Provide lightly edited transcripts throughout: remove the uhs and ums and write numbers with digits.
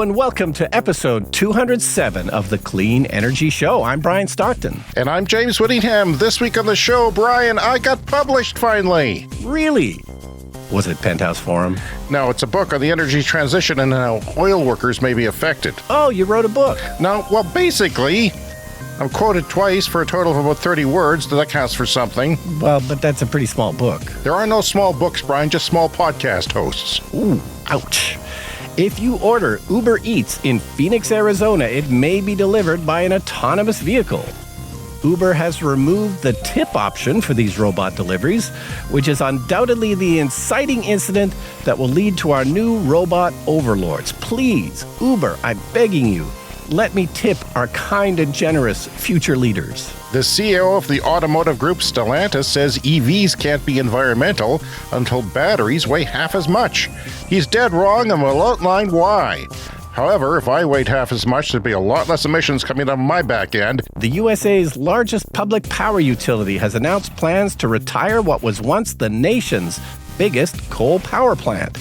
Hello and welcome to episode 207 of the Clean Energy Show. I'm Brian Stockton. And I'm James Whittingham. This week on the show, Brian, I got published finally. Really? Was it Penthouse Forum? No, it's a book on the energy transition and how oil workers may be affected. Oh, you wrote a book. No, well, basically, I'm quoted twice for a total of about 30 words. That counts for something. Well, but that's a pretty small book. There are no small books, Brian, just small podcast hosts. Ooh, ouch. If you order Uber Eats in Phoenix, Arizona, it may be delivered by an autonomous vehicle. Uber has removed the tip option for these robot deliveries, which is undoubtedly the inciting incident that will lead to our new robot overlords. Please, Uber, I'm begging you, let me tip our kind and generous future leaders. The CEO of the automotive group Stellantis says EVs can't be environmental until batteries weigh half as much. He's dead wrong and will outline why. However, if I weighed half as much, there'd be a lot less emissions coming out of my back end. The USA's largest public power utility has announced plans to retire what was once the nation's biggest coal power plant.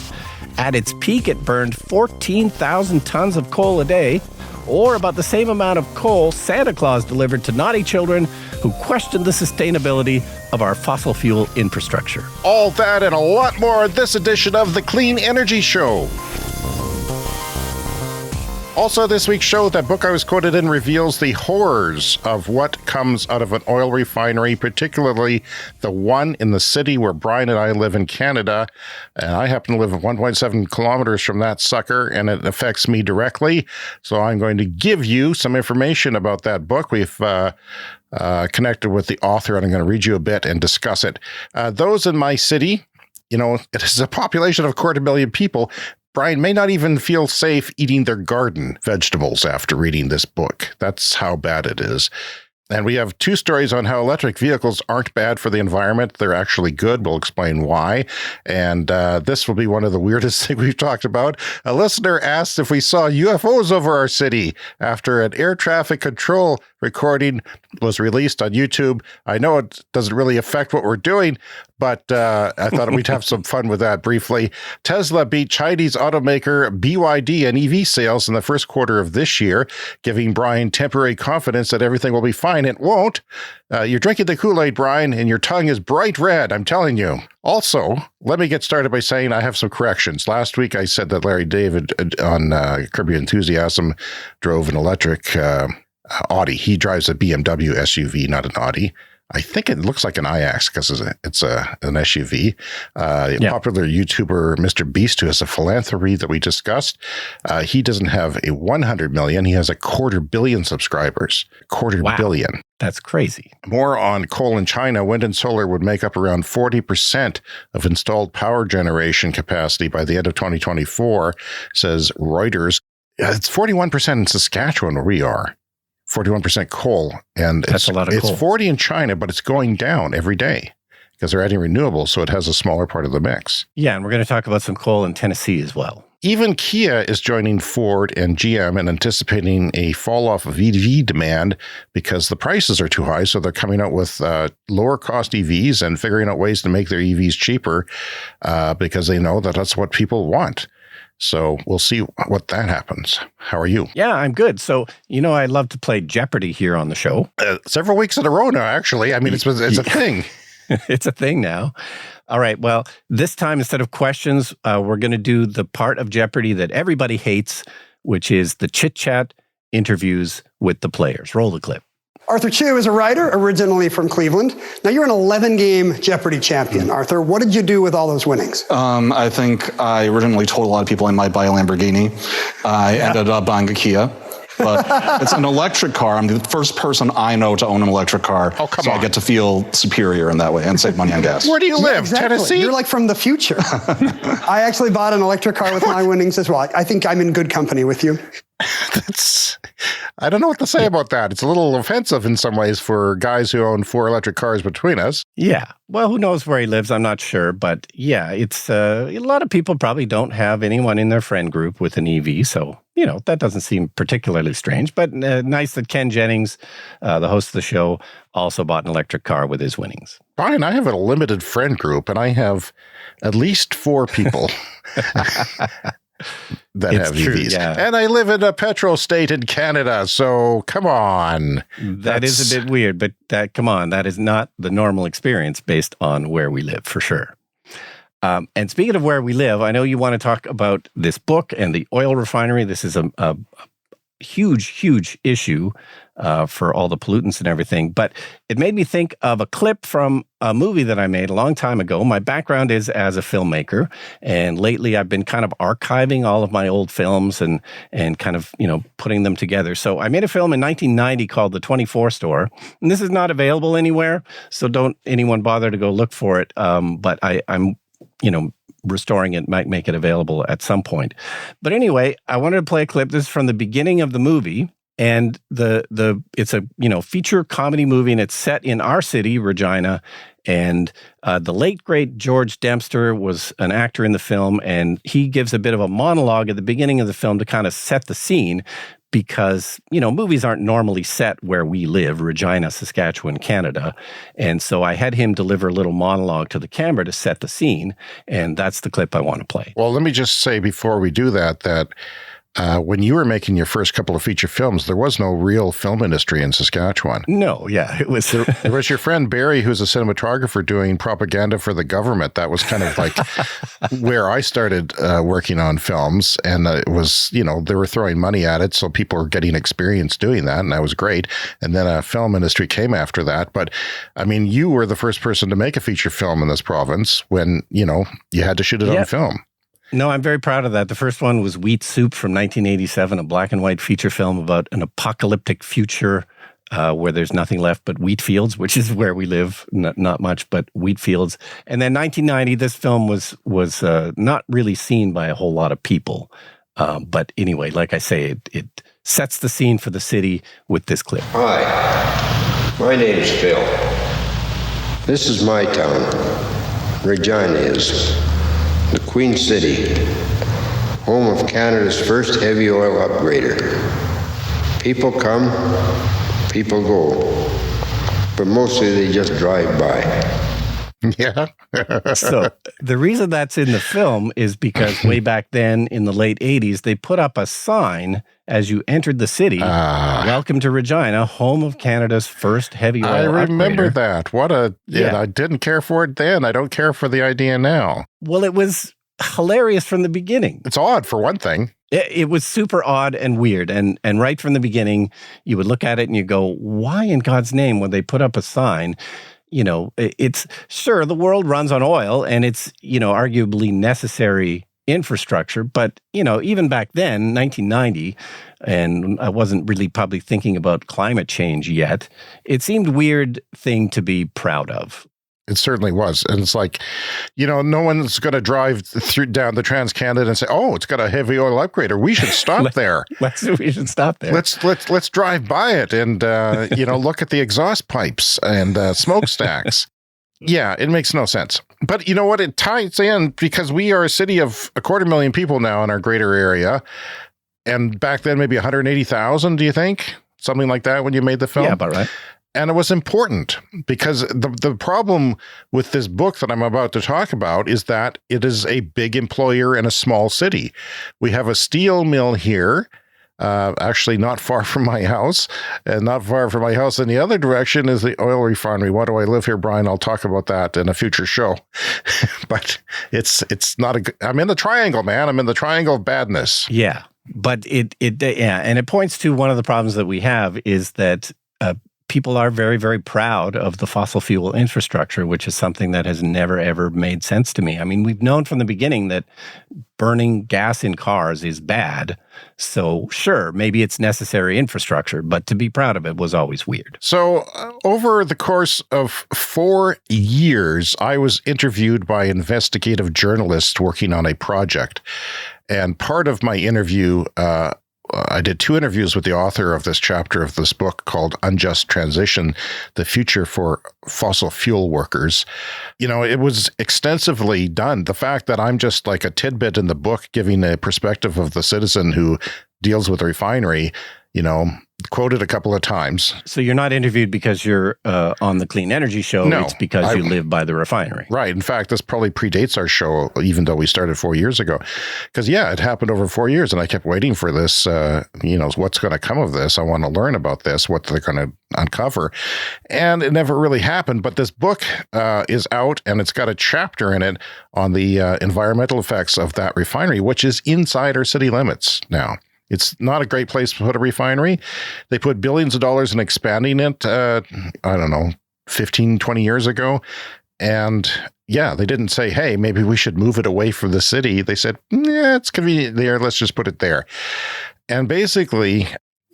At its peak, it burned 14,000 tons of coal a day, or about the same amount of coal Santa Claus delivered to naughty children who questioned the sustainability of our fossil fuel infrastructure. All that and a lot more in this edition of the Clean Energy Show. Also, this week's show, that book I was quoted in reveals the horrors of what comes out of an oil refinery, particularly the one in the city where Brian and I live in Canada. And I happen to live 1.7 kilometers from that sucker, and it affects me directly. So I'm going to give you some information about that book. We've connected with the author, and I'm going to read you a bit and discuss it. Those in my city, it is a population of 250,000 people. Brian may not even feel safe eating their garden vegetables after reading this book. That's how bad it is. And we have two stories on how electric vehicles aren't bad for the environment. They're actually good. We'll explain why. And this will be one of the weirdest things we've talked about. A listener asked if we saw UFOs over our city after an air traffic control recording was released on YouTube. I know it doesn't really affect what we're doing, but I thought we'd have some fun with that briefly. Tesla beat Chinese automaker BYD in EV sales in the first quarter of this year, giving Brian temporary confidence that everything will be fine. It won't. You're drinking the Kool-Aid, Brian, and your tongue is bright red, I'm telling you. Also, let me get started by saying I have some corrections. Last week, I said that Larry David on Curb Your Enthusiasm drove an electric Audi. He drives a BMW SUV, not an Audi. I think it looks like an iX because it's an SUV. Popular YouTuber MrBeast, who has a philanthropy that we discussed, he doesn't have a 100 million. He has a 250 million subscribers. Wow. Billion. That's crazy. More on coal in China. Wind and solar would make up around 40% of installed power generation capacity by the end of 2024, says Reuters. It's 41% in Saskatchewan, where we are. 41% coal, and that's a lot of coal. It's 40 in China, but it's going down every day because they're adding renewables, so it has a smaller part of the mix. Yeah, and we're going to talk about some coal in Tennessee as well. Even Kia is joining Ford and GM and anticipating a fall off of EV demand because the prices are too high, so they're coming out with lower cost EVs and figuring out ways to make their EVs cheaper because they know that that's what people want. So we'll see what that happens. How are you? Yeah, I'm good. So, I love to play Jeopardy here on the show. Several weeks in a row now, actually. I mean, it's a thing. It's a thing now. All right. Well, this time, instead of questions, we're going to do the part of Jeopardy that everybody hates, which is the chit-chat interviews with the players. Roll the clip. Arthur Chu is a writer, originally from Cleveland. Now, you're an 11-game Jeopardy champion. Arthur, what did you do with all those winnings? I think I originally told a lot of people I might buy a Lamborghini. I ended up buying a Kia. But it's an electric car. I'm the first person I know to own an electric car. Oh, come on. I get to feel superior in that way and save money on gas. Where do you live? Exactly. Tennessee? You're like from the future. I actually bought an electric car with my winnings as well. I think I'm in good company with you. I don't know what to say about that. It's a little offensive in some ways for guys who own 4 electric cars between us. Yeah. Well, who knows where he lives? I'm not sure. But yeah, it's a lot of people probably don't have anyone in their friend group with an EV. So, that doesn't seem particularly strange. But nice that Ken Jennings, the host of the show, also bought an electric car with his winnings. Brian, I have a limited friend group, and I have at least 4 people. that have true, EVs. yeah. And I live in a petrol state in Canada, so come on. That is a bit weird, but come on, that is not the normal experience based on where we live, for sure. And speaking of where we live, I know you want to talk about this book and the oil refinery. This is a huge issue for all the pollutants and everything. But it made me think of a clip from a movie that I made a long time ago. My background is as a filmmaker, and lately I've been kind of archiving all of my old films and kind of, putting them together. So I made a film in 1990 called The 24 Store, and this is not available anywhere, so don't anyone bother to go look for it. But I'm restoring it, might make it available at some point. But anyway, I wanted to play a clip. This is from the beginning of the movie, and it's a feature comedy movie, and it's set in our city, Regina. And the late great George Dempster was an actor in the film, and he gives a bit of a monologue at the beginning of the film to kind of set the scene. Because, movies aren't normally set where we live, Regina, Saskatchewan, Canada. And so I had him deliver a little monologue to the camera to set the scene. And that's the clip I want to play. Well, let me just say before we do that when you were making your first couple of feature films, there was no real film industry in Saskatchewan. No, yeah, it was. There was your friend Barry, who's a cinematographer, doing propaganda for the government. That was kind of like where I started working on films. And it was, they were throwing money at it. So people were getting experience doing that. And that was great. And then a film industry came after that. But I mean, you were the first person to make a feature film in this province when, you had to shoot it on film. No, I'm very proud of that. The first one was Wheat Soup from 1987, a black and white feature film about an apocalyptic future where there's nothing left but wheat fields, which is where we live. Not much, but wheat fields. And then 1990, this film was not really seen by a whole lot of people. But anyway, like I say, it sets the scene for the city with this clip. Hi, my name's Phil. This is my town. Regina is. The Queen City, home of Canada's first heavy oil upgrader. People come, people go, but mostly they just drive by. Yeah. So the reason that's in the film is because way back then in the late 80s, they put up a sign as you entered the city, welcome to Regina, home of Canada's first heavy oil upgrader. I remember that. I didn't care for it then. I don't care for the idea now. Well, it was hilarious from the beginning. It's odd, for one thing. It was super odd and weird. And right from the beginning, you would look at it and you go, why in God's name would they put up a sign? It's sure the world runs on oil and it's, arguably necessary infrastructure. But, even back then, 1990, and I wasn't really probably thinking about climate change yet, it seemed a weird thing to be proud of. It certainly was. And it's like, no one's going to drive down the Trans-Canada and say, oh, it's got a heavy oil upgrader. We should stop there. We should stop there. Let's drive by it and, look at the exhaust pipes and smokestacks. Yeah, it makes no sense. But you know what? It ties in because we are a city of 250,000 people now in our greater area. And back then, maybe 180,000, do you think? Something like that when you made the film? Yeah, about right. And it was important because the problem with this book that I'm about to talk about is that it is a big employer in a small city. We have a steel mill here, actually not far from my house, and not far from my house in the other direction is the oil refinery. Why do I live here, Brian? I'll talk about that in a future show. But it's not I'm in the triangle, man. I'm in the triangle of badness. Yeah, but and it points to one of the problems that we have is that people are very, very proud of the fossil fuel infrastructure, which is something that has never, ever made sense to me. I mean, we've known from the beginning that burning gas in cars is bad. So sure, maybe it's necessary infrastructure, but to be proud of it was always weird. So over the course of 4 years, I was interviewed by investigative journalists working on a project. And part of my interview, I did 2 interviews with the author of this chapter of this book called Unjust Transition, The Future for Fossil Fuel Workers. It was extensively done. The fact that I'm just like a tidbit in the book giving a perspective of the citizen who deals with the refinery, quoted a couple of times. So you're not interviewed because you're on the Clean Energy Show. No, it's because you live by the refinery. Right. In fact, this probably predates our show, even though we started 4 years ago. Because, it happened over 4 years, and I kept waiting for this, what's going to come of this? I want to learn about this, what they're going to uncover. And it never really happened. But this book is out, and it's got a chapter in it on the environmental effects of that refinery, which is inside our city limits now. It's not a great place to put a refinery. They put billions of dollars in expanding it, 15, 20 years ago. And they didn't say, hey, maybe we should move it away from the city. They said, yeah, it's convenient there. Let's just put it there. And basically,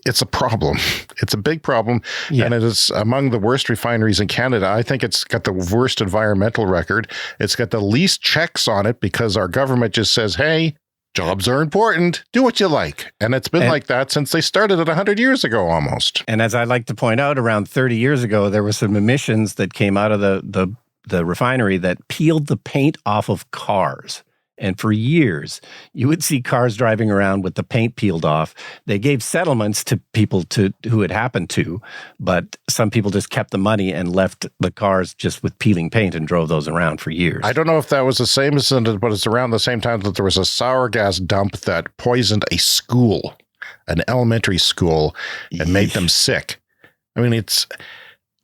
it's a problem. It's a big problem. Yeah. And it is among the worst refineries in Canada. I think it's got the worst environmental record. It's got the least checks on it because our government just says, hey, jobs are important. Do what you like. And it's been like that since they started it 100 years ago almost. And as I like to point out, around 30 years ago, there were some emissions that came out of the refinery that peeled the paint off of cars. And for years, you would see cars driving around with the paint peeled off. They gave settlements to people who it happened to, but some people just kept the money and left the cars just with peeling paint and drove those around for years. I don't know if that was the same incident, but it's around the same time that there was a sour gas dump that poisoned a school, an elementary school, and made them sick. I mean, it's...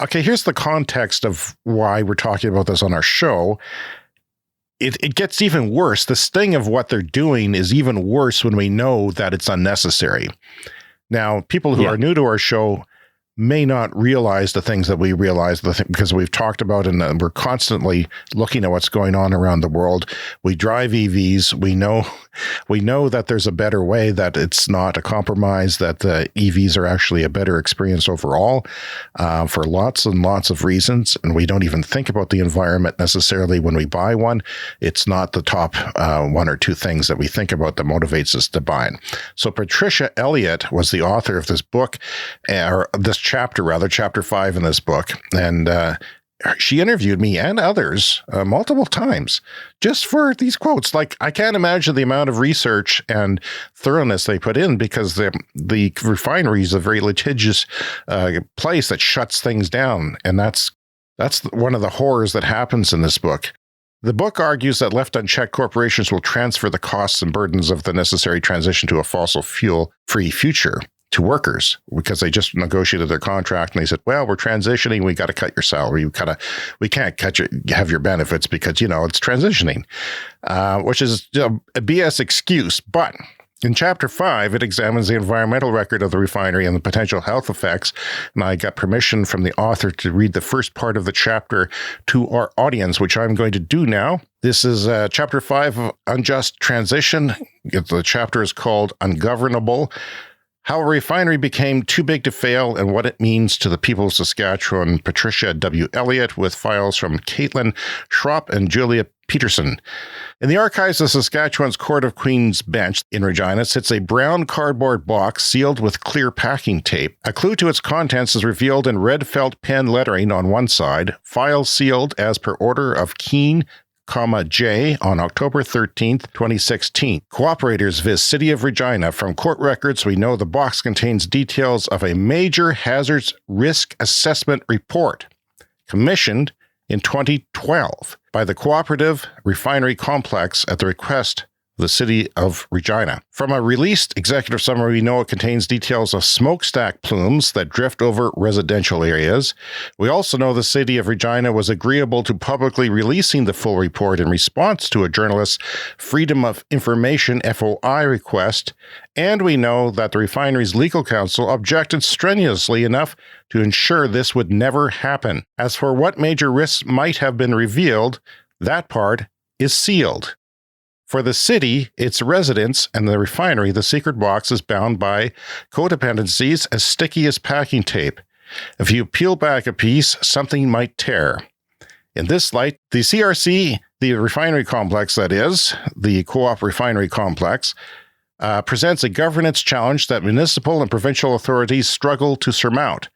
Okay, here's the context of why we're talking about this on our show. It gets even worse. The sting of what they're doing is even worse when we know that it's unnecessary. Now, people who are new to our show may not realize the things that we realize because we've talked about and we're constantly looking at what's going on around the world. We drive EVs. We know that there's a better way, that it's not a compromise, that the EVs are actually a better experience overall for lots and lots of reasons. And we don't even think about the environment necessarily when we buy one. It's not the top one or two things that we think about that motivates us to buy it. So Patricia Elliott was the author of this book, or this chapter 5 in this book. And she interviewed me and others multiple times just for these quotes. Like, I can't imagine the amount of research and thoroughness they put in, because the refinery is a very litigious place that shuts things down. And that's one of the horrors that happens in this book. The book argues that left unchecked, corporations will transfer the costs and burdens of the necessary transition to a fossil fuel-free future to workers, because they just negotiated their contract and they said, well, we're transitioning. We got to cut your salary. We can't have your benefits because, it's transitioning, which is a BS excuse. But in Chapter 5, it examines the environmental record of the refinery and the potential health effects. And I got permission from the author to read the first part of the chapter to our audience, which I'm going to do now. This is Chapter 5 of Unjust Transition. The chapter is called Ungovernable: How a Refinery Became Too Big to Fail and What It Means to the People of Saskatchewan. Patricia W. Elliott, with files from Caitlin Schropp and Julia Peterson. In the archives of Saskatchewan's Court of Queen's Bench in Regina sits a brown cardboard box sealed with clear packing tape. A clue to its contents is revealed in red felt pen lettering on one side. File sealed as per order of Keene, J on October 13th, 2016. Cooperators viz. City of Regina. From court records, we know the box contains details of a major hazards risk assessment report commissioned in 2012 by the Cooperative Refinery Complex at the request of the City of Regina. From a released executive summary, we know it contains details of smokestack plumes that drift over residential areas. We also know the City of Regina was agreeable to publicly releasing the full report in response to a journalist's Freedom of Information FOI request. And we know that the refinery's legal counsel objected strenuously enough to ensure this would never happen. As for what major risks might have been revealed, that part is sealed. For the city, its residents, and the refinery, the secret box is bound by codependencies as sticky as packing tape. If you peel back a piece, something might tear. In this light, the CRC, the refinery complex, that is, the Co-op Refinery Complex, presents a governance challenge that municipal and provincial authorities struggle to surmount.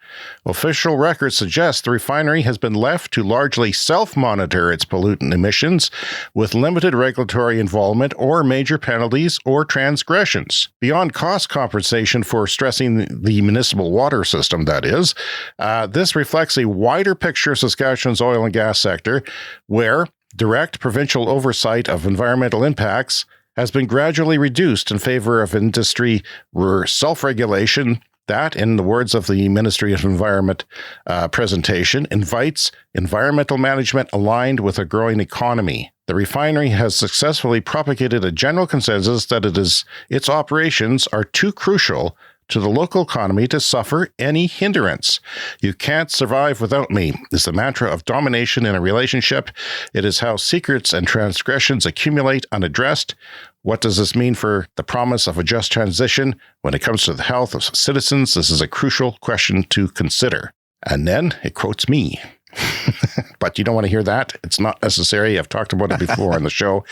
Official records suggest the refinery has been left to largely self-monitor its pollutant emissions with limited regulatory involvement or major penalties or transgressions. Beyond cost compensation for stressing the municipal water system, that is, this reflects a wider picture of Saskatchewan's oil and gas sector, where direct provincial oversight of environmental impacts has been gradually reduced in favor of industry self-regulation that, in the words of the Ministry of Environment presentation, invites environmental management aligned with a growing economy. The refinery has successfully propagated a general consensus that its operations are too crucial to the local economy to suffer any hindrance. You can't survive without me is the mantra of domination in a relationship. It is how secrets and transgressions accumulate unaddressed. What does this mean for the promise of a just transition? When it comes to the health of citizens, this is a crucial question to consider. And then it quotes me. But you don't want to hear that. It's not necessary. I've talked about it before on the show.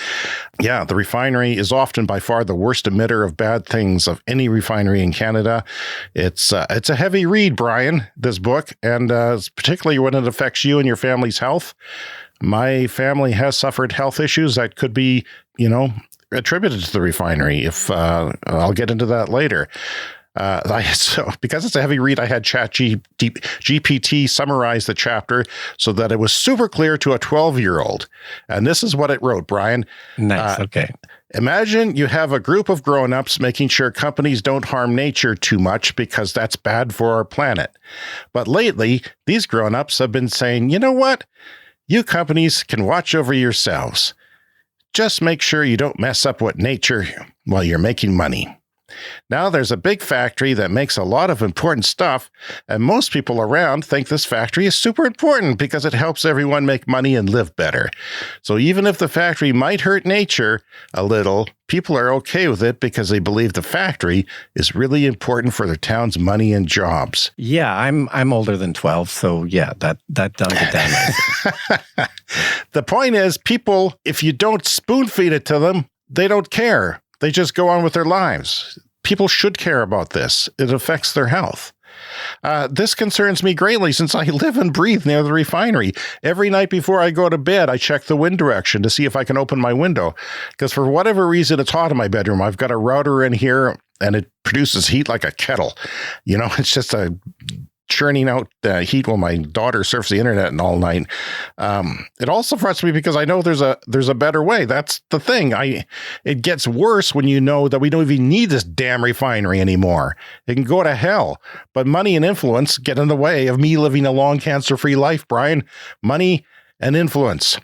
Yeah, the refinery is often by far the worst emitter of bad things of any refinery in Canada. It's a heavy read, Brian, this book, and particularly when it affects you and your family's health. My family has suffered health issues that could be, attributed to the refinery. If I'll get into that later. So because it's a heavy read, I had ChatGPT summarize the chapter so that it was super clear to a 12-year-old. And this is what it wrote, Brian. Nice. Okay. Imagine you have a group of grown-ups making sure companies don't harm nature too much because that's bad for our planet. But lately, these grown-ups have been saying, you know what? You companies can watch over yourselves. Just make sure you don't mess up with nature while you're making money. Now there's a big factory that makes a lot of important stuff, and most people around think this factory is super important because it helps everyone make money and live better. So even if the factory might hurt nature a little, people are okay with it because they believe the factory is really important for their town's money and jobs. Yeah, I'm older than 12, so yeah, that does get down nice. The point is, people, if you don't spoon feed it to them, they don't care. They just go on with their lives. People should care about this. It affects their health. This concerns me greatly since I live and breathe near the refinery. Every night before I go to bed, I check the wind direction to see if I can open my window. Because for whatever reason, it's hot in my bedroom. I've got a router in here and it produces heat like a kettle. It's just a churning out heat while my daughter surfs the internet all night. It also frustrates me because I know there's a better way. That's the thing. It gets worse when you know that we don't even need this damn refinery anymore. It can go to hell. But money and influence get in the way of me living a long cancer-free life, Brian. Money and influence.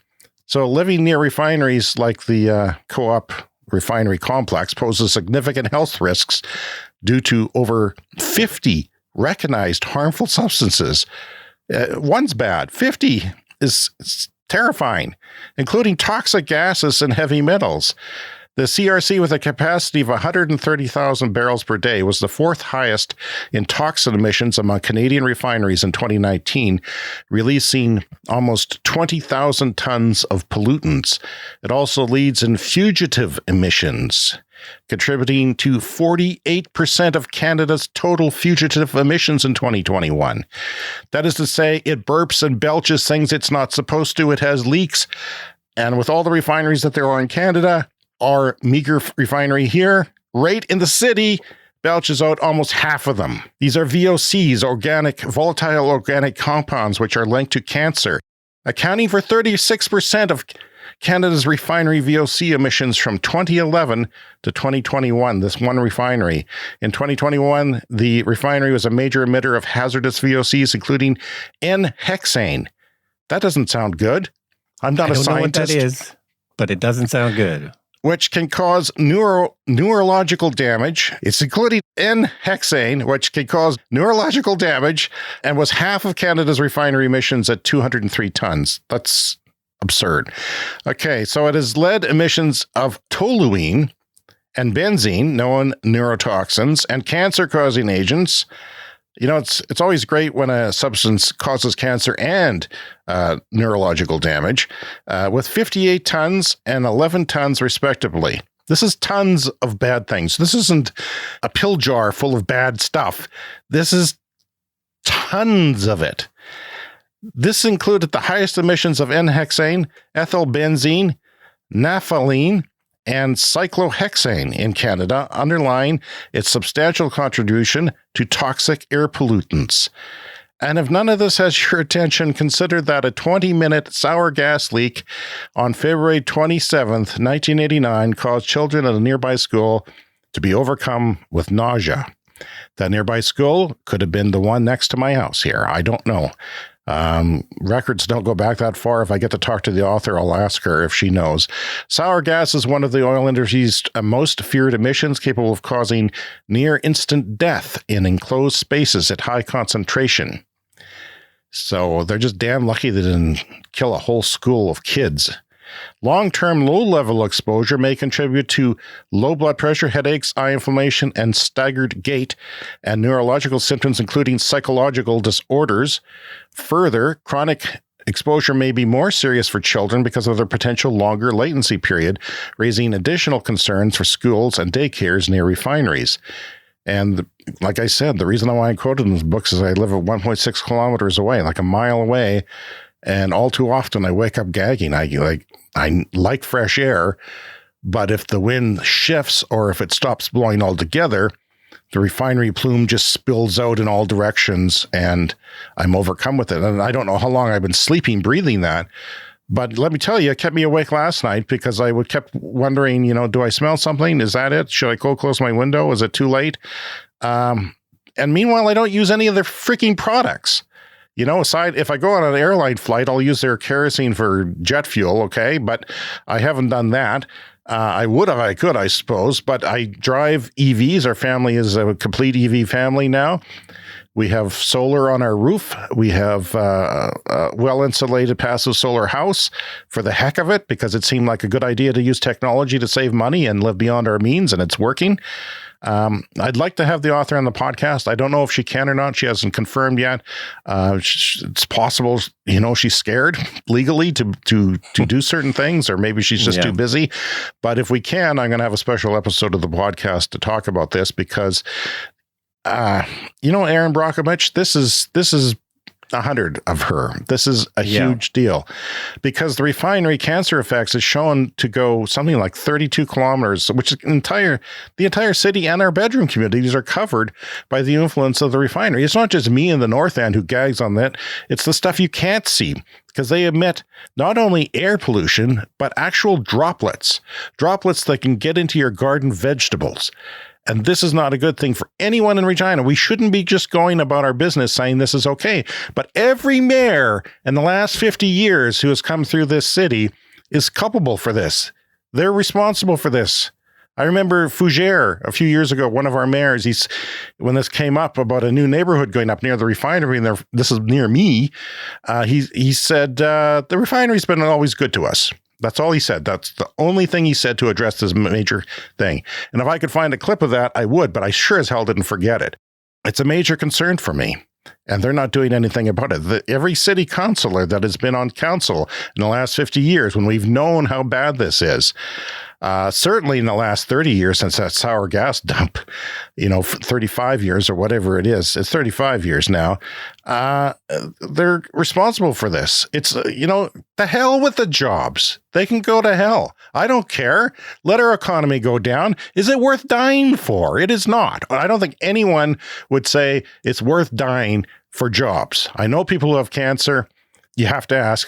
So living near refineries like the Co-op refinery complex poses significant health risks due to over 50 recognized harmful substances. One's bad. 50 is terrifying, including toxic gases and heavy metals. The CRC, with a capacity of 130,000 barrels per day, was the fourth highest in toxin emissions among Canadian refineries in 2019, releasing almost 20,000 tons of pollutants. It also leads in fugitive emissions, contributing to 48% of Canada's total fugitive emissions in 2021. That is to say, it burps and belches things it's not supposed to. It has leaks. And with all the refineries that there are in Canada, our meager refinery here, right in the city, belches out almost half of them. These are VOCs, volatile organic compounds, which are linked to cancer, accounting for 36% of Canada's refinery VOC emissions from 2011 to 2021, this one refinery. In 2021, the refinery was a major emitter of hazardous VOCs, including N-hexane. That doesn't sound good. I'm not a scientist. I don't know what that is, but it doesn't sound good. Which can cause neurological damage. It's including N-hexane, which can cause neurological damage, and was half of Canada's refinery emissions at 203 tons. That's absurd. Okay, so it has led emissions of toluene and benzene, known neurotoxins, and cancer-causing agents. It's always great when a substance causes cancer and neurological damage, with 58 tons and 11 tons respectively. This is tons of bad things. This isn't a pill jar full of bad stuff. This is tons of it. This included the highest emissions of N-hexane, ethylbenzene, naphthalene, and cyclohexane in Canada, underlying its substantial contribution to toxic air pollutants. And if none of this has your attention, consider that a 20-minute sour gas leak on February 27th, 1989, caused children at a nearby school to be overcome with nausea. That nearby school could have been the one next to my house here. I don't know. Records don't go back that far. If I get to talk to the author, I'll ask her if she knows. Sour gas is one of the oil industry's most feared emissions, capable of causing near instant death in enclosed spaces at high concentration. So they're just damn lucky they didn't kill a whole school of kids. Long-term low-level exposure may contribute to low blood pressure, headaches, eye inflammation, and staggered gait, and neurological symptoms, including psychological disorders. Further, chronic exposure may be more serious for children because of their potential longer latency period, raising additional concerns for schools and daycares near refineries. And like I said, the reason why I quoted in these books is I live at 1.6 kilometers away, like a mile away, and all too often I wake up gagging. I like fresh air, but if the wind shifts or if it stops blowing altogether, the refinery plume just spills out in all directions and I'm overcome with it. And I don't know how long I've been sleeping, breathing that. But let me tell you, it kept me awake last night because I kept wondering, do I smell something? Is that it? Should I go close my window? Is it too late? And meanwhile, I don't use any of their freaking products. Aside, if I go on an airline flight, I'll use their kerosene for jet fuel, okay? But I haven't done that. I would if I could, I suppose, but I drive EVs. Our family is a complete EV family now. We have solar on our roof. We have a well-insulated passive solar house for the heck of it, because it seemed like a good idea to use technology to save money and live beyond our means, and it's working. I'd like to have the author on the podcast. I don't know if she can or not. She hasn't confirmed yet. It's possible, she's scared legally to do certain things, or maybe she's just too busy. But if we can, I'm going to have a special episode of the podcast to talk about this because, Erin Brockovich, this is 100 of her. This is a huge deal because the refinery cancer effects is shown to go something like 32 kilometers, which is the entire city and our bedroom communities are covered by the influence of the refinery. It's not just me in the North End who gags on that. It's the stuff you can't see because they emit not only air pollution, but actual droplets that can get into your garden vegetables. And this is not a good thing for anyone in Regina. We shouldn't be just going about our business saying this is okay. But every mayor in the last 50 years who has come through this city is culpable for this. They're responsible for this. I remember Fougere a few years ago, one of our mayors, when this came up about a new neighborhood going up near the refinery, and this is near me, he said, the refinery's been always good to us. That's all he said. That's the only thing he said to address this major thing. And if I could find a clip of that, I would, but I sure as hell didn't forget it. It's a major concern for me, and they're not doing anything about it. Every city councilor that has been on council in the last 50 years, when we've known how bad this is, certainly in the last 30 years since that sour gas dump, 35 years or whatever it is, it's 35 years now, they're responsible for this. It's, the hell with the jobs. They can go to hell. I don't care. Let our economy go down. Is it worth dying for? It is not. I don't think anyone would say it's worth dying for jobs. I know people who have cancer. You have to ask,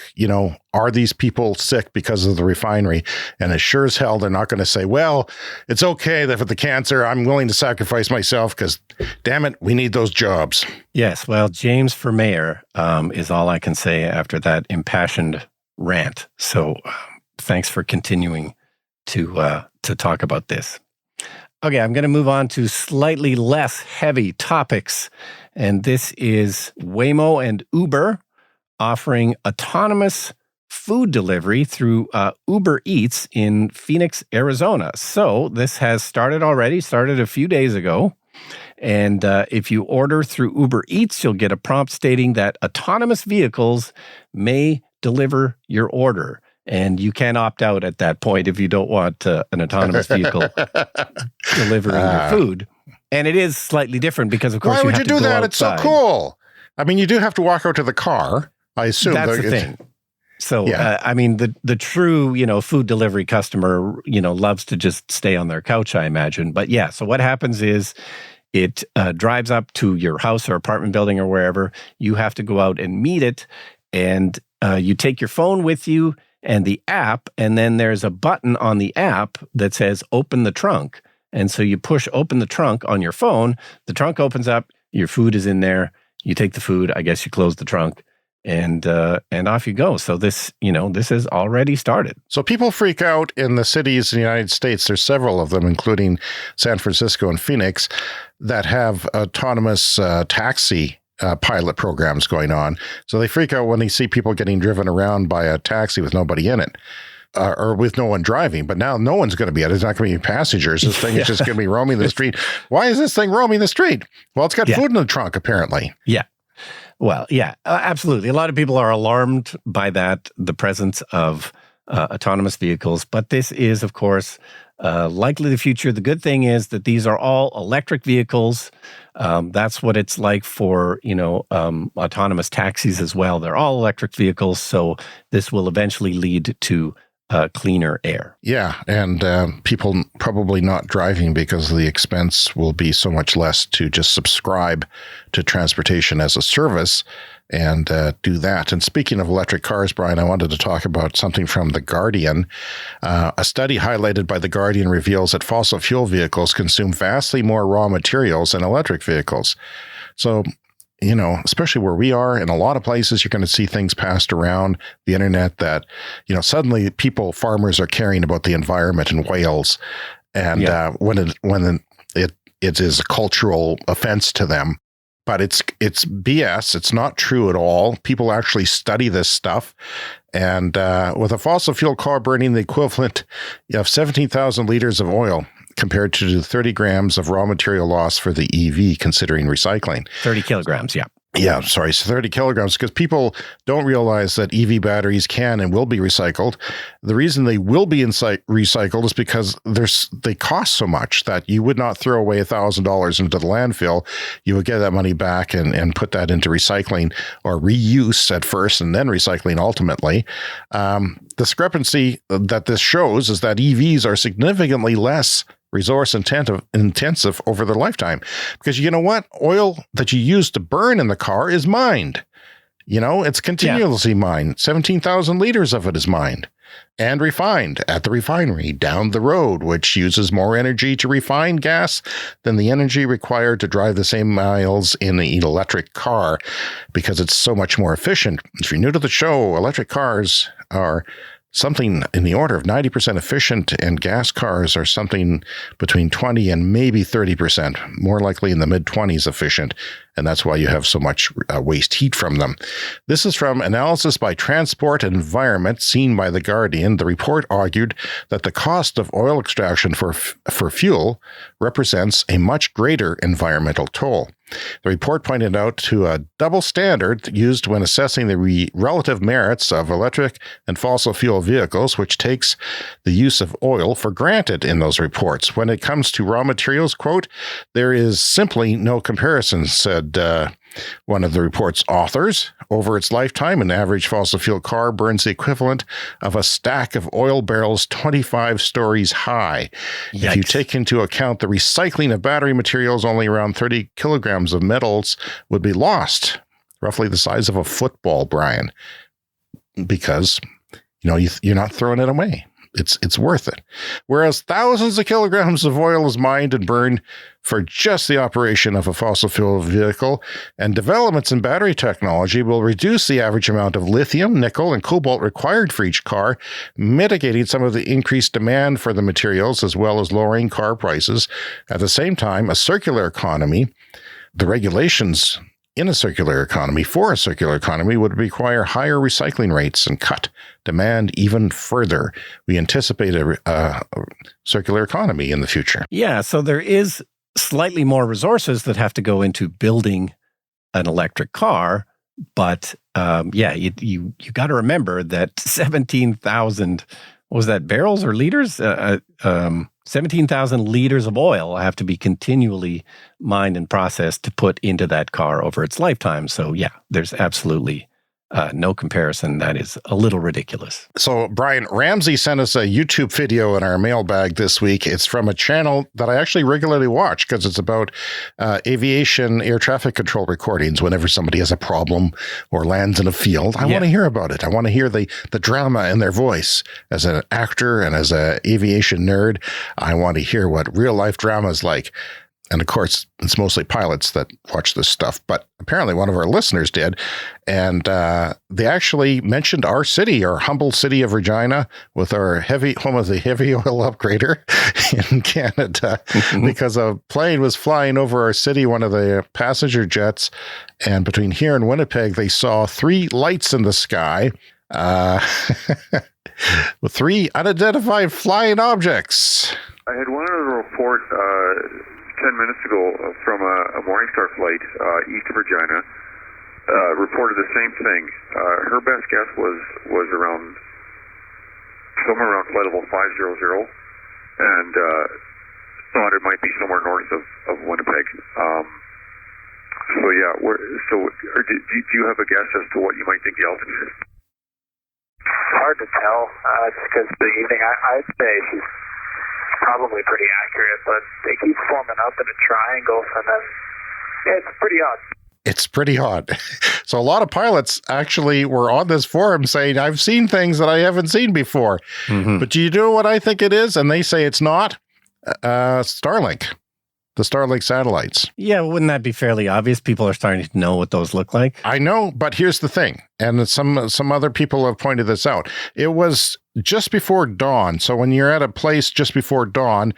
are these people sick because of the refinery? And as sure as hell, they're not going to say, well, it's okay that for the cancer, I'm willing to sacrifice myself because, damn it, we need those jobs. Yes, well, James for mayor is all I can say after that impassioned rant. So thanks for continuing to talk about this. Okay, I'm going to move on to slightly less heavy topics. And this is Waymo and Uber offering autonomous food delivery through Uber Eats in Phoenix, Arizona. So this has started a few days ago. And if you order through Uber Eats, you'll get a prompt stating that autonomous vehicles may deliver your order. and you can opt out at that point if you don't want an autonomous vehicle delivering your food. And it is slightly different because, of course, why would you have to do go that? outside. It's so cool. I mean, you do have to walk out to the car, I assume. That's the thing. So, I mean, the true, food delivery customer, loves to just stay on their couch, I imagine. But yeah, so what happens is it drives up to your house or apartment building or wherever. You have to go out and meet it, and you take your phone with you and the app, and then there's a button on the app that says open the trunk. And so you push open the trunk on your phone, the trunk opens up, your food is in there, you take the food, I guess you close the trunk, and off you go. So this has already started. So people freak out in the cities in the United States. There's several of them, including San Francisco and Phoenix, that have autonomous taxi pilot programs going on. So they freak out when they see people getting driven around by a taxi with nobody in it. Or with no one driving, but now no one's going to be it. It's not going to be passengers. This thing is just going to be roaming the street. Why is this thing roaming the street? Well, it's got food in the trunk, apparently. Yeah. Well, yeah, absolutely. A lot of people are alarmed by that, the presence of autonomous vehicles. But this is, of course, likely the future. The good thing is that these are all electric vehicles. That's what it's like for, autonomous taxis as well. They're all electric vehicles. So this will eventually lead to cleaner air. Yeah, and people probably not driving because the expense will be so much less to just subscribe to transportation as a service and do that. And speaking of electric cars, Brian, I wanted to talk about something from The Guardian. A study highlighted by The Guardian reveals that fossil fuel vehicles consume vastly more raw materials than electric vehicles. So, especially where we are, in a lot of places, you're going to see things passed around the internet that, suddenly farmers are caring about the environment in Wales. And when it is a cultural offense to them. But it's BS. It's not true at all. People actually study this stuff. And with a fossil fuel car burning the equivalent of 17,000 liters of oil compared to 30 grams of raw material loss for the EV, considering recycling. 30 kilograms, yeah. Yeah, sorry, so 30 kilograms, because people don't realize that EV batteries can and will be recycled. The reason they will be recycled is because they cost so much that you would not throw away $1,000 into the landfill. You would get that money back and put that into recycling or reuse at first and then recycling ultimately. The discrepancy that this shows is that EVs are significantly less resource intensive over their lifetime. Because you know what? Oil that you use to burn in the car is mined. It's continuously mined. 17,000 liters of it is mined and refined at the refinery down the road, which uses more energy to refine gas than the energy required to drive the same miles in an electric car because it's so much more efficient. If you're new to the show, electric cars are something in the order of 90% efficient, and gas cars are something between 20 and maybe 30%, more likely in the mid-20s efficient, and that's why you have so much waste heat from them. This is from analysis by Transport and Environment, seen by The Guardian. The report argued that the cost of oil extraction for fuel represents a much greater environmental toll. The report pointed out to a double standard used when assessing the relative merits of electric and fossil fuel vehicles, which takes the use of oil for granted in those reports. When it comes to raw materials, quote, there is simply no comparison, said one of the report's authors. Over its lifetime, an average fossil fuel car burns the equivalent of a stack of oil barrels 25 stories high. Yikes. If you take into account the recycling of battery materials, only around 30 kilograms of metals would be lost, roughly the size of a football, Brian, because you're not throwing it away. It's worth it. Whereas thousands of kilograms of oil is mined and burned for just the operation of a fossil fuel vehicle, and developments in battery technology will reduce the average amount of lithium, nickel, and cobalt required for each car, mitigating some of the increased demand for the materials as well as lowering car prices. At the same time, a circular economy, the regulations in a circular economy, for a circular economy, would require higher recycling rates and cut demand even further. We anticipate a circular economy in the future. Yeah, so there is slightly more resources that have to go into building an electric car, but you got to remember that 17,000, what was that, barrels or liters? 17,000 liters of oil have to be continually mined and processed to put into that car over its lifetime. So yeah, there's absolutely no comparison. That is a little ridiculous. So, Brian, Ramsey sent us a YouTube video in our mailbag this week. It's from a channel that I actually regularly watch because it's about aviation air traffic control recordings. Whenever somebody has a problem or lands in a field, I want to hear about it. I want to hear the drama in their voice. As an actor and as an aviation nerd, I want to hear what real life drama is like. And of course, it's mostly pilots that watch this stuff, but apparently one of our listeners did. And they actually mentioned our city, our humble city of Regina, with our home of the heavy oil upgrader in Canada, because a plane was flying over our city, one of the passenger jets. And between here and Winnipeg, they saw 3 lights in the sky with 3 unidentified flying objects. I had one other report 10 minutes ago from a Morningstar flight east of Regina, reported the same thing. Her best guess was around somewhere around flight level 500, and thought it might be somewhere north of Winnipeg. Do you have a guess as to what you might think the altitude is? Hard to tell, just because the evening, I'd say she's probably pretty accurate, but they keep forming up in a triangle, and then it's pretty odd. It's pretty odd. So a lot of pilots actually were on this forum saying, I've seen things that I haven't seen before. But do you know what I think it is? And they say it's not Starlink. The Starlink satellites. Yeah, wouldn't that be fairly obvious? People are starting to know what those look like. I know, but here's the thing, and some other people have pointed this out. It was just before dawn, so when you're at a place just before dawn,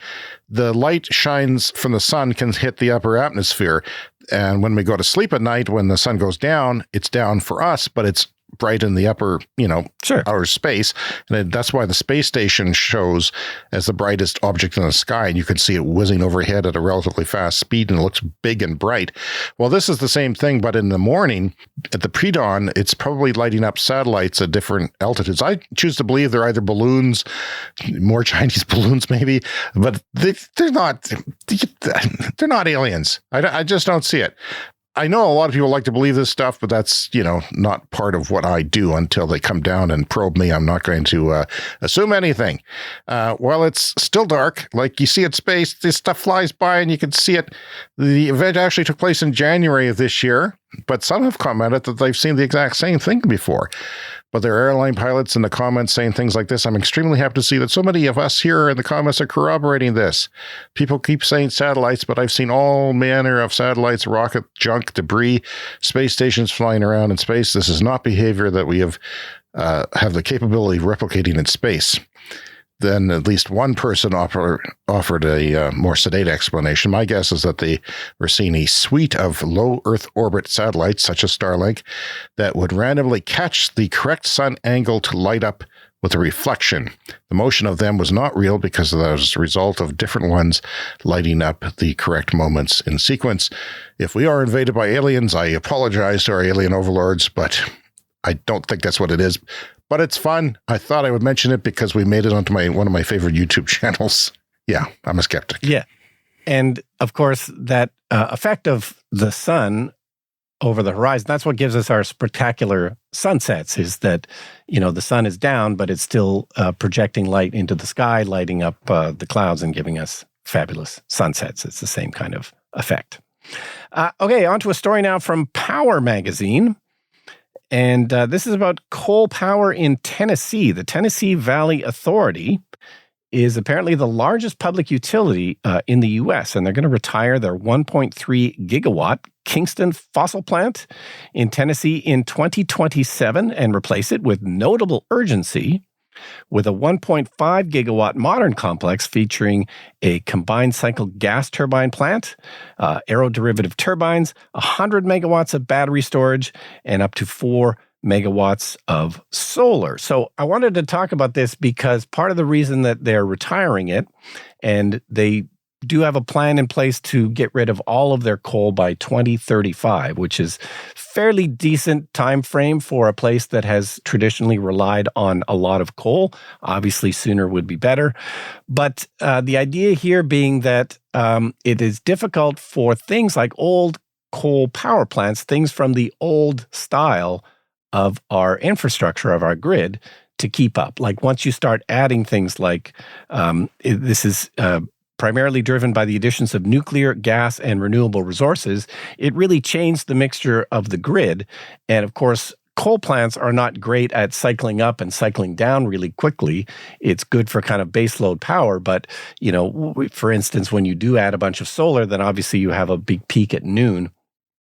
the light shines from the sun can hit the upper atmosphere, and when we go to sleep at night, when the sun goes down, it's down for us, but it's bright in the upper, outer space. And that's why the space station shows as the brightest object in the sky, and you can see it whizzing overhead at a relatively fast speed, and it looks big and bright. Well, this is the same thing, but in the morning, at the pre-dawn, it's probably lighting up satellites at different altitudes. I choose to believe they're either balloons, more Chinese balloons maybe, but they're not aliens. I just don't see it. I know a lot of people like to believe this stuff, but that's, not part of what I do until they come down and probe me. I'm not going to assume anything. While it's still dark, like you see at space, this stuff flies by and you can see it. The event actually took place in January of this year, but some have commented that they've seen the exact same thing before. But there are airline pilots in the comments saying things like this. I'm extremely happy to see that so many of us here in the comments are corroborating this. People keep saying satellites, but I've seen all manner of satellites, rocket, junk, debris, space stations flying around in space. This is not behavior that we have the capability of replicating in space. Then at least one person offered a more sedate explanation. My guess is that they were seeing a suite of low Earth orbit satellites, such as Starlink, that would randomly catch the correct sun angle to light up with a reflection. The motion of them was not real because that was a result of different ones lighting up the correct moments in sequence. If we are invaded by aliens, I apologize to our alien overlords, but I don't think that's what it is. But it's fun. I thought I would mention it because we made it onto one of my favorite YouTube channels. Yeah, I'm a skeptic. Yeah. And of course, that effect of the sun over the horizon, that's what gives us our spectacular sunsets, is that, the sun is down, but it's still projecting light into the sky, lighting up the clouds and giving us fabulous sunsets. It's the same kind of effect. Okay, on to a story now from Power Magazine. And this is about coal power in Tennessee. The Tennessee Valley Authority is apparently the largest public utility in the U.S., and they're going to retire their 1.3 gigawatt Kingston fossil plant in Tennessee in 2027 and replace it with notable urgency with a 1.5 gigawatt modern complex featuring a combined cycle gas turbine plant, aeroderivative turbines, 100 megawatts of battery storage, and up to 4 megawatts of solar. So I wanted to talk about this because part of the reason that they're retiring it, and they do have a plan in place to get rid of all of their coal by 2035, which is fairly decent time frame for a place that has traditionally relied on a lot of coal. Obviously, sooner would be better. But the idea here being that it is difficult for things like old coal power plants, things from the old style of our infrastructure, of our grid, to keep up. Like once you start adding things like, this is primarily driven by the additions of nuclear, gas, and renewable resources, it really changed the mixture of the grid. And of course, coal plants are not great at cycling up and cycling down really quickly. It's good for kind of baseload power, but, you know, for instance, when you do add a bunch of solar, then obviously you have a big peak at noon.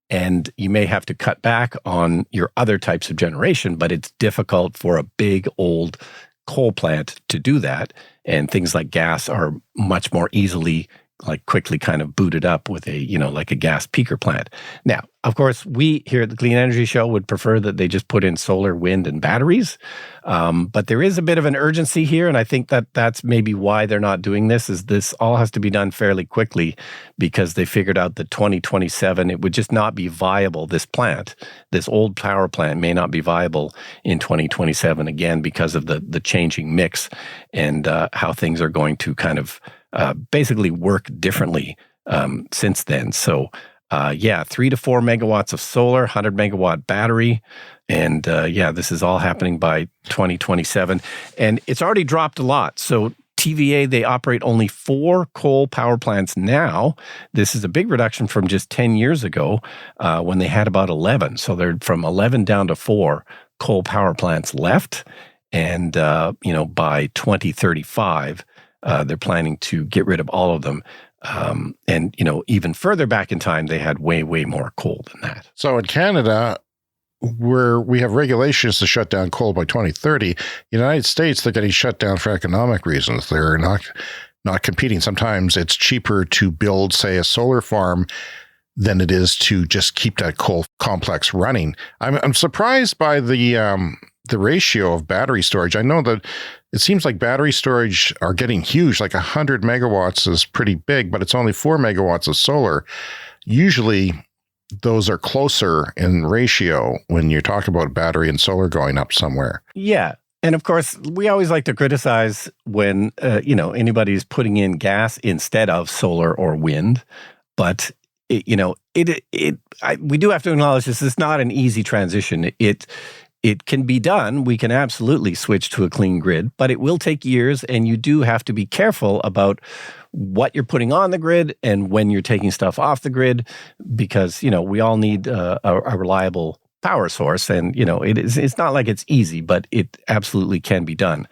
And you may have to cut back on your other types of generation, but it's difficult for a big old coal plant to do that. And things like gas are much more easily, like quickly kind of booted up with a, you know, like a gas peaker plant. Now, of course, we here at the Clean Energy Show would prefer that they just put in solar, wind, and batteries. But there is a bit of an urgency here, and I think that that's maybe why they're not doing this, is this all has to be done fairly quickly because they figured out that 2027, it would just not be viable. This plant, this old power plant may not be viable in 2027 again because of the changing mix and how things are going to kind of basically work differently since then. So 3 to 4 megawatts of solar, 100 megawatt battery. And this is all happening by 2027. And it's already dropped a lot. So TVA, they operate only 4 coal power plants now. This is a big reduction from just 10 years ago when they had about 11. So they're from 11 down to 4 coal power plants left. And, by 2035, they're planning to get rid of all of them. And, even further back in time, they had way, way more coal than that. So in Canada, where we have regulations to shut down coal by 2030, United States, they're getting shut down for economic reasons. They're not competing. Sometimes it's cheaper to build, say, a solar farm than it is to just keep that coal complex running. I'm surprised by the ratio of battery storage. I know that it seems like battery storage are getting huge, like 100 megawatts is pretty big, but it's only 4 megawatts of solar. Usually those are closer in ratio when you talk about battery and solar going up somewhere. Yeah. And of course, we always like to criticize when, anybody's putting in gas instead of solar or wind. But, we do have to acknowledge this is not an easy transition. It can be done. We can absolutely switch to a clean grid, but it will take years, and you do have to be careful about what you're putting on the grid and when you're taking stuff off the grid, because, we all need a reliable power source, and, it's not like it's easy, but it absolutely can be done.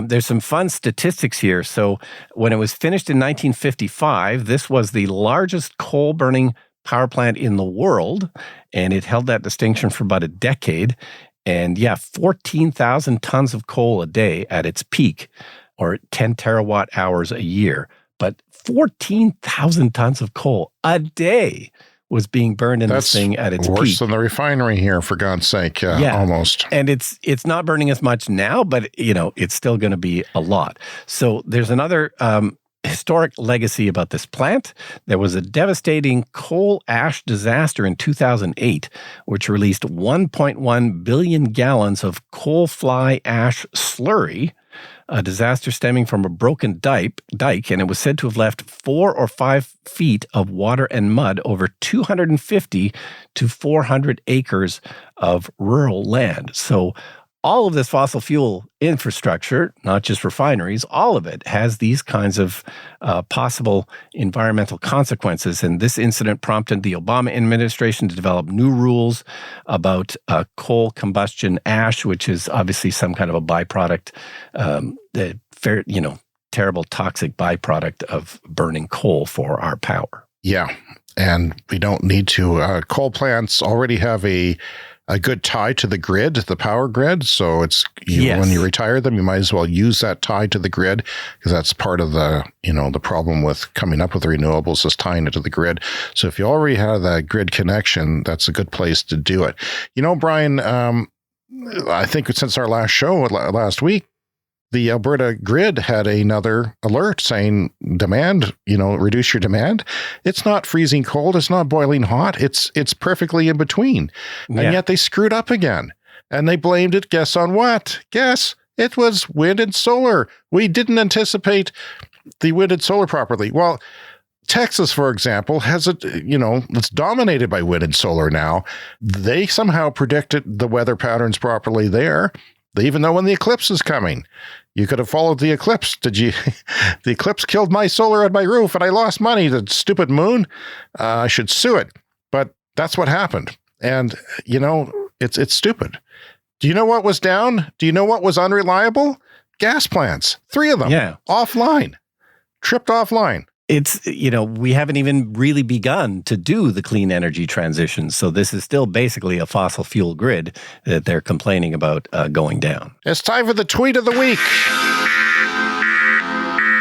There's some fun statistics here. So when it was finished in 1955, this was the largest coal-burning power plant in the world, and it held that distinction for about a decade. And 14,000 tons of coal a day at its peak, or 10 terawatt hours a year. But 14,000 tons of coal a day was being burned in this thing at its peak. Worse than the refinery here, for God's sake, almost. And it's not burning as much now, but it's still going to be a lot. So there's another historic legacy about this plant. There was a devastating coal ash disaster in 2008, which released 1.1 billion gallons of coal fly ash slurry, a disaster stemming from a broken dike, and it was said to have left 4 or 5 feet of water and mud over 250 to 400 acres of rural land. So all of this fossil fuel infrastructure, not just refineries, all of it has these kinds of possible environmental consequences. And this incident prompted the Obama administration to develop new rules about coal combustion ash, which is obviously some kind of a byproduct, terrible toxic byproduct of burning coal for our power. Yeah, and we don't need to. Coal plants already have a good tie to the grid, the power grid. So it's when you retire them, you might as well use that tie to the grid, because that's part of the the problem with coming up with renewables is tying it to the grid. So if you already have that grid connection, that's a good place to do it. Brian, I think since our last show last week, the Alberta grid had another alert saying demand, reduce your demand. It's not freezing cold. It's not boiling hot. It's perfectly in between. Yeah. And yet they screwed up again. And they blamed it. Guess on what? Guess. It was wind and solar. We didn't anticipate the wind and solar properly. Well, Texas, for example, has it's dominated by wind and solar now. They somehow predicted the weather patterns properly there. They even know when the eclipse is coming. You could have followed the eclipse. Did you? The eclipse killed my solar on my roof and I lost money. The stupid moon. I should sue it. But that's what happened. And, it's stupid. Do you know what was down? Do you know what was unreliable? Gas plants. 3 of them. Yeah. Offline. Tripped offline. It's, we haven't even really begun to do the clean energy transition. So this is still basically a fossil fuel grid that they're complaining about going down. It's time for the tweet of the week.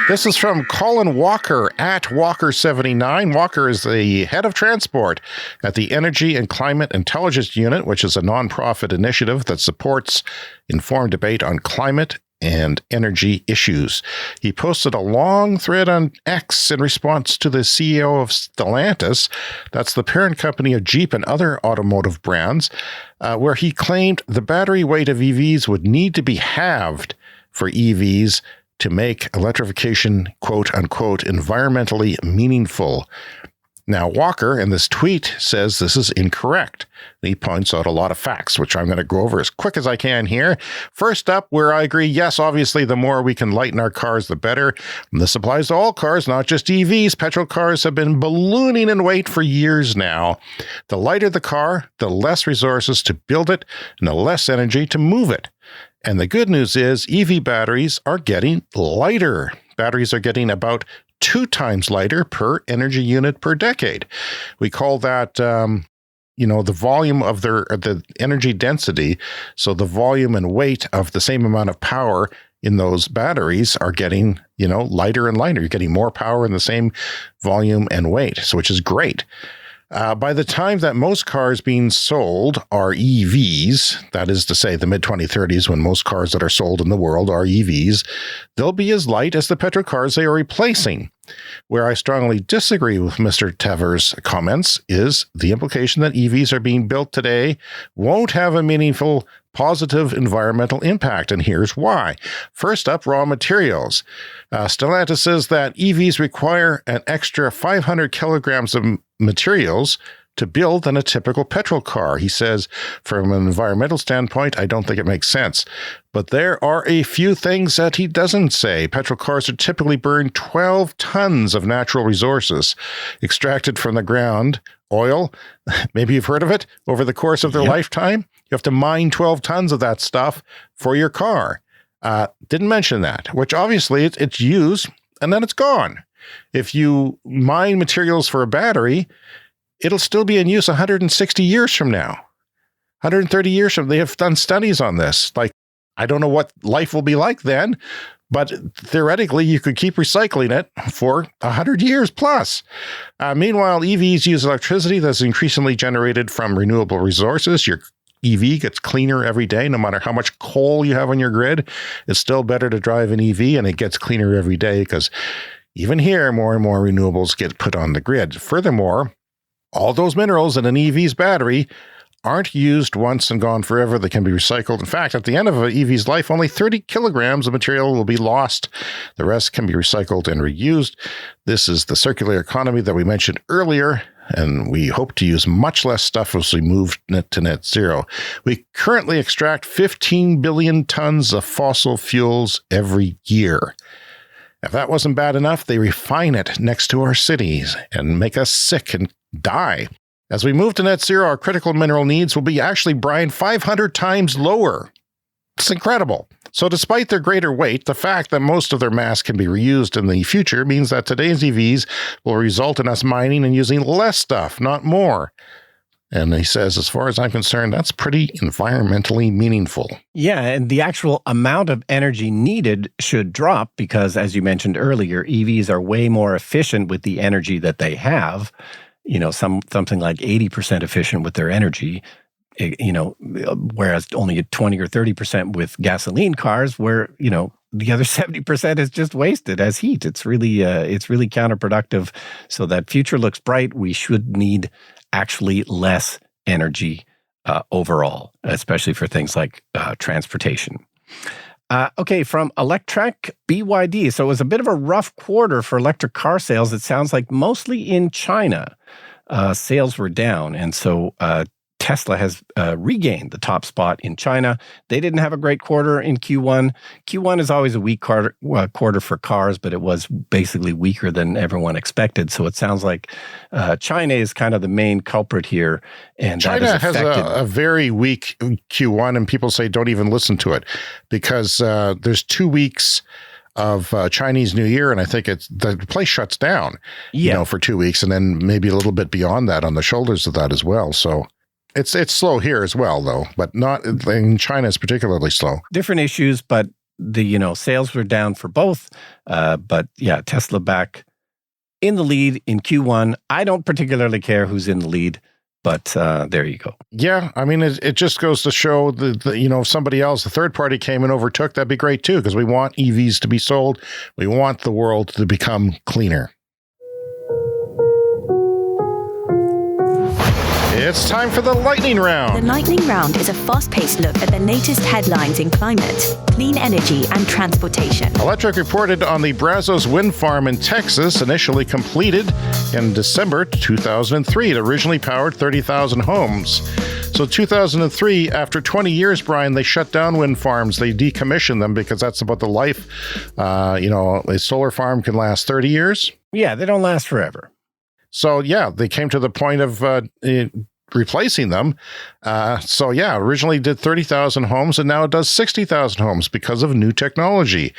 This is from Colin Walker at Walker79. Walker is the head of transport at the Energy and Climate Intelligence Unit, which is a nonprofit initiative that supports informed debate on climate and energy issues. He posted a long thread on X in response to the CEO of Stellantis, that's the parent company of Jeep and other automotive brands, where he claimed the battery weight of EVs would need to be halved for EVs to make electrification, quote unquote, environmentally meaningful. Now, Walker in this tweet says this is incorrect. He points out a lot of facts, which I'm going to go over as quick as I can here. First up, where I agree, yes, obviously, the more we can lighten our cars, the better. And this applies to all cars, not just EVs. Petrol cars have been ballooning in weight for years now. The lighter the car, the less resources to build it, and the less energy to move it. And the good news is EV batteries are getting lighter. Batteries are getting about 2 times lighter per energy unit per decade. We call that, the volume of the energy density. So the volume and weight of the same amount of power in those batteries are getting, lighter and lighter. You're getting more power in the same volume and weight, so which is great. By the time that most cars being sold are EVs, that is to say the mid-2030s when most cars that are sold in the world are EVs, they'll be as light as the petrol cars they are replacing. Where I strongly disagree with Mr. Tever's comments is the implication that EVs are being built today won't have a meaningful positive environmental impact, and here's why. First up, raw materials. Stellantis says that EVs require an extra 500 kilograms of materials to build than a typical petrol car. He says, from an environmental standpoint, I don't think it makes sense. But there are a few things that he doesn't say. Petrol cars are typically burn 12 tons of natural resources extracted from the ground. Oil, maybe you've heard of it, over the course of their lifetime. You have to mine 12 tons of that stuff for your car. Didn't mention that, which obviously it's used and then it's gone. If you mine materials for a battery, it'll still be in use 160 years from now. 130 years from now. They have done studies on this. Like, I don't know what life will be like then, but theoretically, you could keep recycling it for 100 years plus. Meanwhile, EVs use electricity that's increasingly generated from renewable resources. Your EV gets cleaner every day, no matter how much coal you have on your grid. It's still better to drive an EV, and it gets cleaner every day because even here, more and more renewables get put on the grid. Furthermore, all those minerals in an EV's battery aren't used once and gone forever. They can be recycled. In fact, at the end of an EV's life, only 30 kilograms of material will be lost. The rest can be recycled and reused. This is the circular economy that we mentioned earlier, and we hope to use much less stuff as we move to net zero. We currently extract 15 billion tons of fossil fuels every year. If that wasn't bad enough, they refine it next to our cities and make us sick and die. As we move to net zero, our critical mineral needs will be actually, Brian, 500 times lower. It's incredible. So despite their greater weight, the fact that most of their mass can be reused in the future means that today's EVs will result in us mining and using less stuff, not more. And he says, as far as I'm concerned, that's pretty environmentally meaningful. Yeah, and the actual amount of energy needed should drop because, as you mentioned earlier, EVs are way more efficient with the energy that they have. Something like 80% efficient with their energy, whereas only 20 or 30% with gasoline cars where, the other 70% is just wasted as heat. It's really counterproductive. So that future looks bright. We should need actually less energy overall, especially for things like transportation. Okay, from Electrek BYD. So it was a bit of a rough quarter for electric car sales. It sounds like mostly in China. Sales were down, and so Tesla has regained the top spot in China. They didn't have a great quarter in Q1. Q1 is always a weak quarter for cars, but it was basically weaker than everyone expected. So it sounds like China is kind of the main culprit here. And China has a very weak Q1, and people say don't even listen to it because there's 2 weeks of Chinese New Year, and I think the place shuts down, for 2 weeks, and then maybe a little bit beyond that on the shoulders of that as well. So it's slow here as well, though, but not in China. It's particularly slow. Different issues, but the sales were down for both. But yeah, Tesla back in the lead in Q1. I don't particularly care who's in the lead, but there you go. Yeah, I mean, it just goes to show that if somebody else, the third party came and overtook, that'd be great too, because we want EVs to be sold. We want the world to become cleaner. It's time for the lightning round. The lightning round is a fast-paced look at the latest headlines in climate, clean energy, and transportation. Electrek reported on the Brazos wind farm in Texas, initially completed in December 2003. It originally powered 30,000 homes. So 2003, after 20 years, Brian, they shut down wind farms. They decommissioned them because that's about the life. A solar farm can last 30 years. Yeah, they don't last forever. So, yeah, they came to the point of replacing them. Originally did 30,000 homes, and now it does 60,000 homes because of new technology.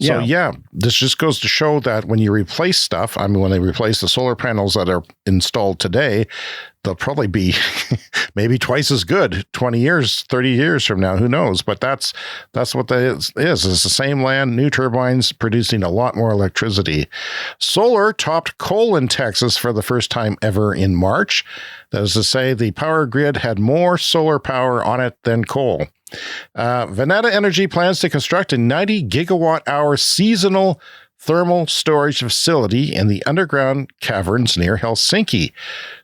So, this just goes to show that when you replace stuff, when they replace the solar panels that are installed today, they'll probably be maybe twice as good 20 years, 30 years from now. Who knows? But that's what that is. It's the same land, new turbines producing a lot more electricity. Solar topped coal in Texas for the first time ever in March. That is to say, the power grid had more solar power on it than coal. Veneta Energy plans to construct a 90 gigawatt-hour seasonal thermal storage facility in the underground caverns near Helsinki.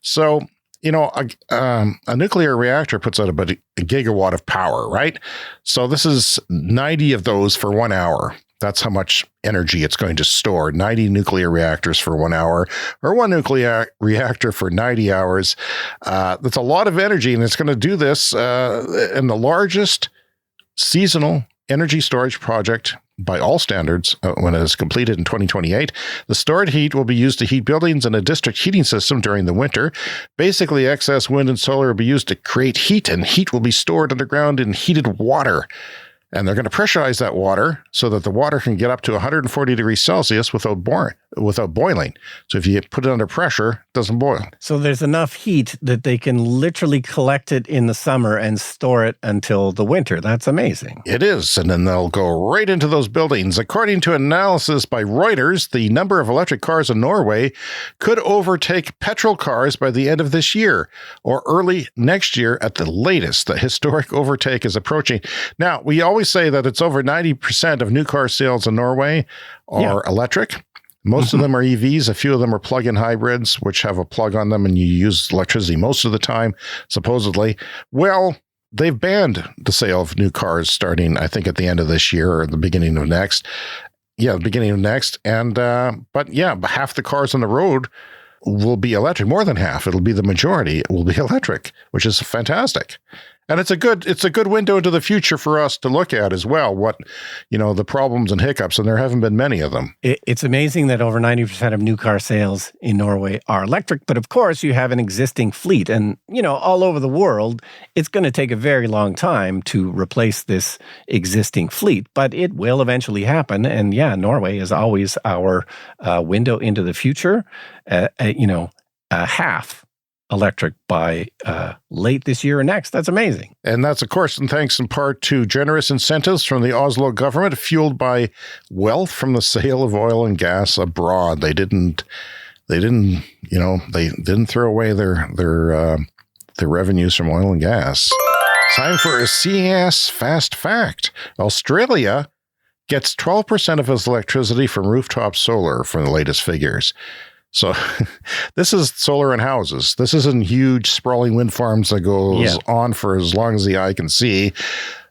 So, a nuclear reactor puts out about a gigawatt of power, right? So this is 90 of those for 1 hour. That's how much energy it's going to store. 90 nuclear reactors for 1 hour, or one nuclear reactor for 90 hours. That's a lot of energy, and it's going to do this in the largest seasonal energy storage project by all standards when it is completed in 2028. The stored heat will be used to heat buildings and a district heating system during the winter. Basically, excess wind and solar will be used to create heat, and heat will be stored underground in heated water. And they're going to pressurize that water so that the water can get up to 140 degrees Celsius without boiling. So if you put it under pressure, it doesn't boil. So there's enough heat that they can literally collect it in the summer and store it until the winter. That's amazing. It is. And then they'll go right into those buildings. According to analysis by Reuters, the number of electric cars in Norway could overtake petrol cars by the end of this year or early next year at the latest. The historic overtake is approaching. Now, we always say that it's over 90% of new car sales in Norway are electric. Most of them are EVs. A few of them are plug-in hybrids, which have a plug on them and you use electricity most of the time, supposedly. Well, they've banned the sale of new cars starting, I think, at the end of this year or the beginning of next. Yeah, the beginning of next. And, but half the cars on the road will be electric. More than half. It'll be the majority. It will be electric, which is fantastic. And it's a good window into the future for us to look at as well, what, the problems and hiccups, and there haven't been many of them. It's amazing that over 90% of new car sales in Norway are electric, but of course you have an existing fleet. And, all over the world, it's going to take a very long time to replace this existing fleet, but it will eventually happen. And Norway is always our window into the future, half electric by late this year or next. That's amazing. And that's, of course, thanks in part to generous incentives from the Oslo government, fueled by wealth from the sale of oil and gas abroad. They didn't throw away their revenues from oil and gas. Time for a CS Fast Fact. Australia gets 12% of his electricity from rooftop solar from the latest figures. So this is solar in houses. This isn't huge sprawling wind farms that goes on for as long as the eye can see.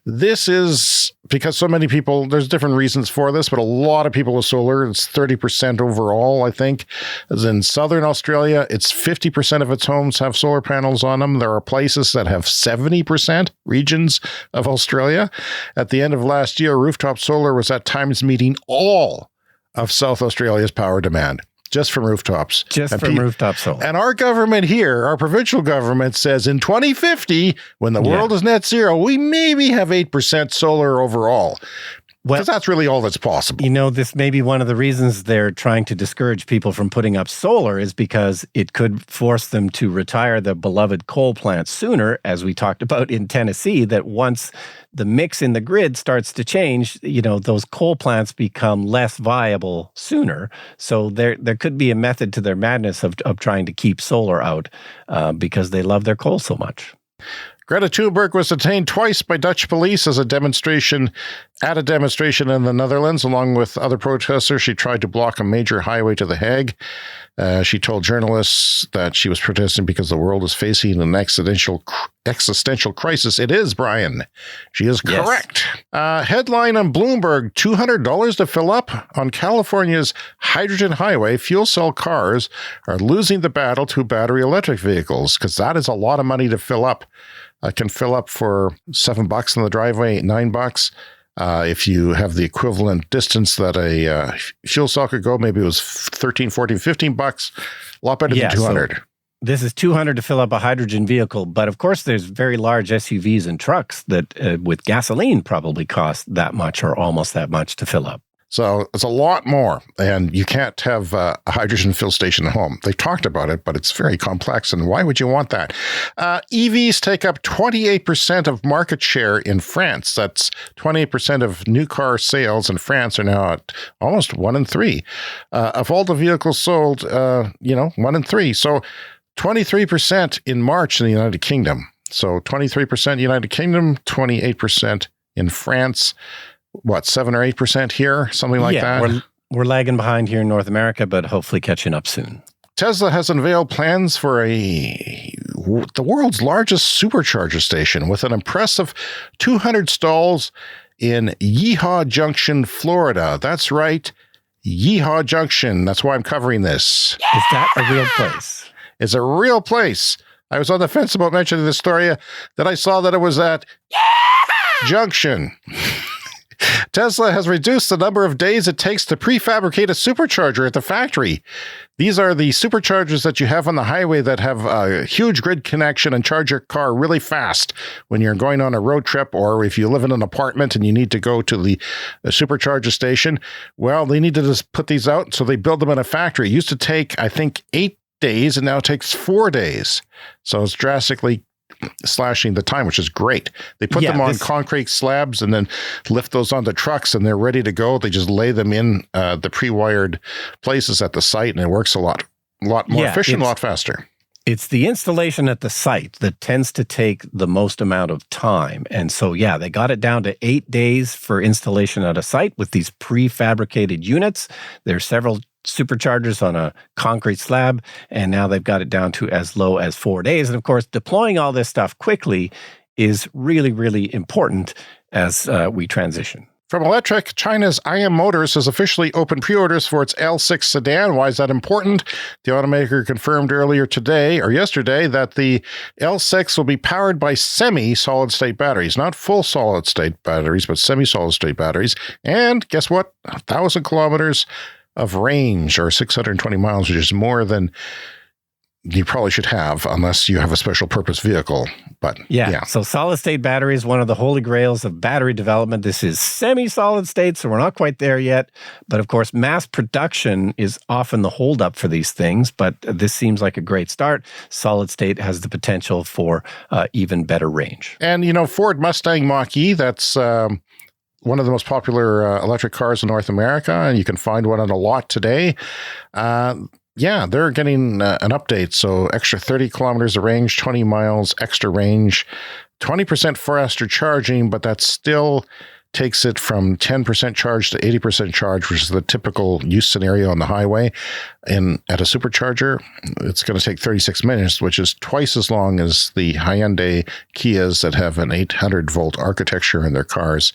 This is because so many people, there's different reasons for this, but a lot of people with solar, it's 30% overall, I think. As in Southern Australia, it's 50% of its homes have solar panels on them. There are places that have 70% regions of Australia. At the end of last year, rooftop solar was at times meeting all of South Australia's power demand. Just from rooftops. Rooftop solar. And our government here, our provincial government says in 2050, when the world is net zero, we maybe have 8% solar overall. Because that's really all that's possible. You know, this may be one of the reasons they're trying to discourage people from putting up solar is because it could force them to retire the beloved coal plants sooner, as we talked about in Tennessee, that once the mix in the grid starts to change, you know, those coal plants become less viable sooner. So there could be a method to their madness of trying to keep solar out because they love their coal so much. Greta Thunberg was detained twice by Dutch police at a demonstration in the Netherlands. Along with other protesters, she tried to block a major highway to The Hague. She told journalists that she was protesting because the world is facing an existential crisis. It is, Brian. She is correct. Headline on Bloomberg, $200 to fill up on California's hydrogen highway. Fuel cell cars are losing the battle to battery electric vehicles because that is a lot of money to fill up. I can fill up for $7 in the driveway, $9. If you have the equivalent distance that a fuel cell could go, maybe it was $13, $14, $15. A lot better than $200. So this is $200 to fill up a hydrogen vehicle, but of course there's very large SUVs and trucks that with gasoline probably cost that much or almost that much to fill up. So it's a lot more, and you can't have a hydrogen fill station at home. They talked about it, but it's very complex, and why would you want that? EVs take up 28% of market share in France. That's 28% of new car sales in France are now at almost 1 in 3. Of all the vehicles sold, 1 in 3. So 23% in March in the United Kingdom. So 23% United Kingdom, 28% in France. What, 7 or 8% here? Something like that? We're lagging behind here in North America, but hopefully catching up soon. Tesla has unveiled plans for the world's largest supercharger station with an impressive 200 stalls in Yeehaw Junction, Florida. That's right, Yeehaw Junction. That's why I'm covering this. Is that a real place? It's a real place. I was on the fence about mentioning this story, that I saw that it was at Junction. Tesla has reduced the number of days it takes to prefabricate a supercharger at the factory. These are the superchargers that you have on the highway that have a huge grid connection and charge your car really fast when you're going on a road trip, or if you live in an apartment and you need to go to the supercharger station. Well, they need to just put these out, so they build them in a factory. It used to take, I think, 8 days, and now it takes 4 days. So it's drastically slashing the time, which is great. They put them on concrete slabs and then lift those onto trucks, and they're ready to go. They just lay them in the pre-wired places at the site, and it works a lot more efficient, a lot faster. It's the installation at the site that tends to take the most amount of time. And so, they got it down to 8 days for installation at a site with these prefabricated units. There's several superchargers on a concrete slab, and now they've got it down to as low as 4 days. And of course, deploying all this stuff quickly is really, really important as we transition. From electric, China's IM Motors has officially opened pre-orders for its L6 sedan. Why is that important? The automaker confirmed yesterday that the L6 will be powered by semi-solid-state batteries, not full solid-state batteries, but semi-solid-state batteries. And guess what? 1,000 kilometers of range, or 620 miles, which is more than you probably should have unless you have a special purpose vehicle. But so solid state battery is one of the holy grails of battery development. This is semi-solid state, so we're not quite there yet. But of course, mass production is often the holdup for these things, but this seems like a great start. Solid state has the potential for even better range. And, Ford Mustang Mach-E, that's one of the most popular electric cars in North America, and you can find one on a lot today. They're getting an update. So extra 30 kilometers of range, 20 miles extra range, 20% faster charging, but that's still takes it from 10% charge to 80% charge, which is the typical use scenario on the highway. And at a supercharger, it's going to take 36 minutes, which is twice as long as the Hyundai Kias that have an 800-volt architecture in their cars,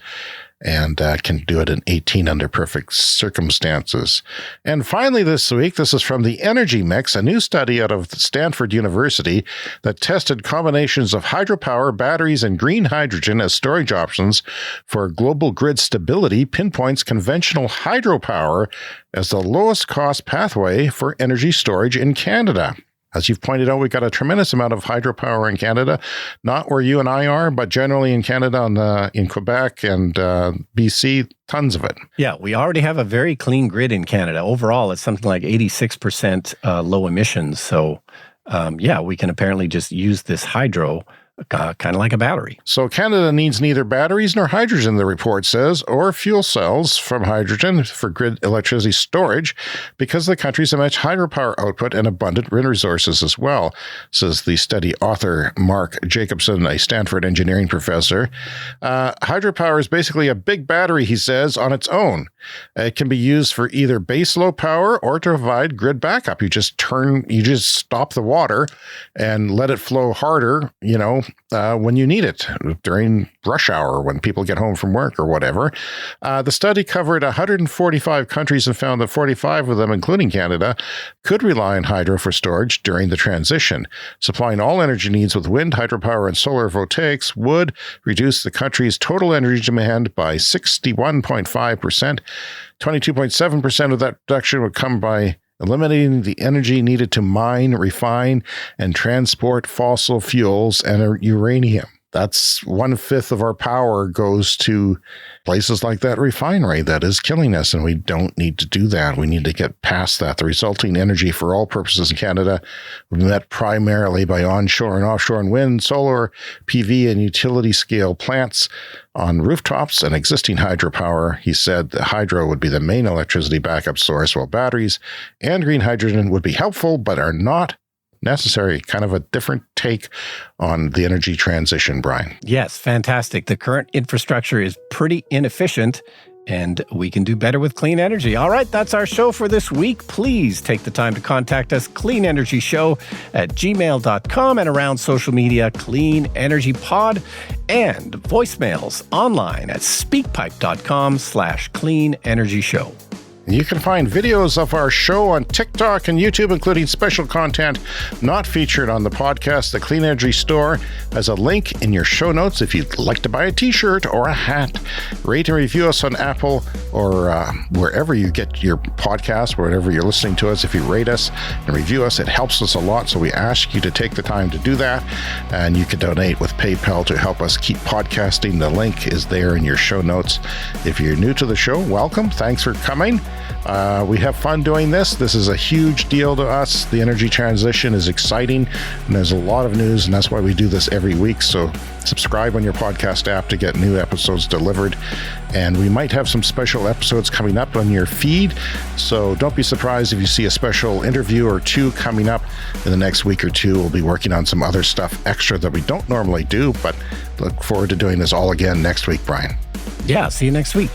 and can do it in 18 under perfect circumstances. And finally this week, this is from the Energy Mix, a new study out of Stanford University that tested combinations of hydropower, batteries, and green hydrogen as storage options for global grid stability, pinpoints conventional hydropower as the lowest cost pathway for energy storage in Canada. As you've pointed out, we've got a tremendous amount of hydropower in Canada, not where you and I are, but generally in Canada, in Quebec and BC, tons of it. Yeah, we already have a very clean grid in Canada. Overall, it's something like 86% low emissions. So, we can apparently just use this hydro kind of like a battery. So Canada needs neither batteries nor hydrogen, the report says, or fuel cells from hydrogen for grid electricity storage, because the country's immense hydropower output and abundant wind resources as well, says the study author Mark Jacobson, a Stanford engineering professor. Hydropower is basically a big battery, he says, on its own. It can be used for either base load power or to provide grid backup. You just stop the water and let it flow harder, when you need it during rush hour, when people get home from work or whatever. The study covered 145 countries and found that 45 of them, including Canada, could rely on hydro for storage during the transition. Supplying all energy needs with wind, hydropower, and solar voltaics would reduce the country's total energy demand by 61.5%. 22.7% of that reduction would come by eliminating the energy needed to mine, refine, and transport fossil fuels and uranium. That's 1/5 of our power goes to places like that refinery that is killing us, and we don't need to do that. We need to get past that. The resulting energy for all purposes in Canada will be met primarily by onshore and offshore and wind, solar, PV, and utility scale plants on rooftops and existing hydropower. He said the hydro would be the main electricity backup source, while batteries and green hydrogen would be helpful but are not necessary. Kind of a different take on the energy transition, Brian. Yes, fantastic. The current infrastructure is pretty inefficient, and we can do better with clean energy. All right, that's our show for this week. Please take the time to contact us, cleanenergyshow@gmail.com, and around social media, Clean Energy Pod, and voicemails online at speakpipe.com/Clean Energy Show. You can find videos of our show on TikTok and YouTube, including special content not featured on the podcast. The Clean Energy Store has a link in your show notes if you'd like to buy a t-shirt or a hat. Rate and review us on Apple or wherever you get your podcast, wherever you're listening to us. If you rate us and review us, it helps us a lot, so we ask you to take the time to do that. And you can donate with PayPal to help us keep podcasting. The link is there in your show notes. If you're new to the show, welcome. Thanks for coming. We have fun doing this. This is a huge deal to us. The energy transition is exciting, and there's a lot of news, and that's why we do this every week. So subscribe on your podcast app to get new episodes delivered. And we might have some special episodes coming up on your feed. So don't be surprised if you see a special interview or two coming up in the next week or two. We'll be working on some other stuff extra that we don't normally do, but look forward to doing this all again next week, Brian. Yeah, see you next week.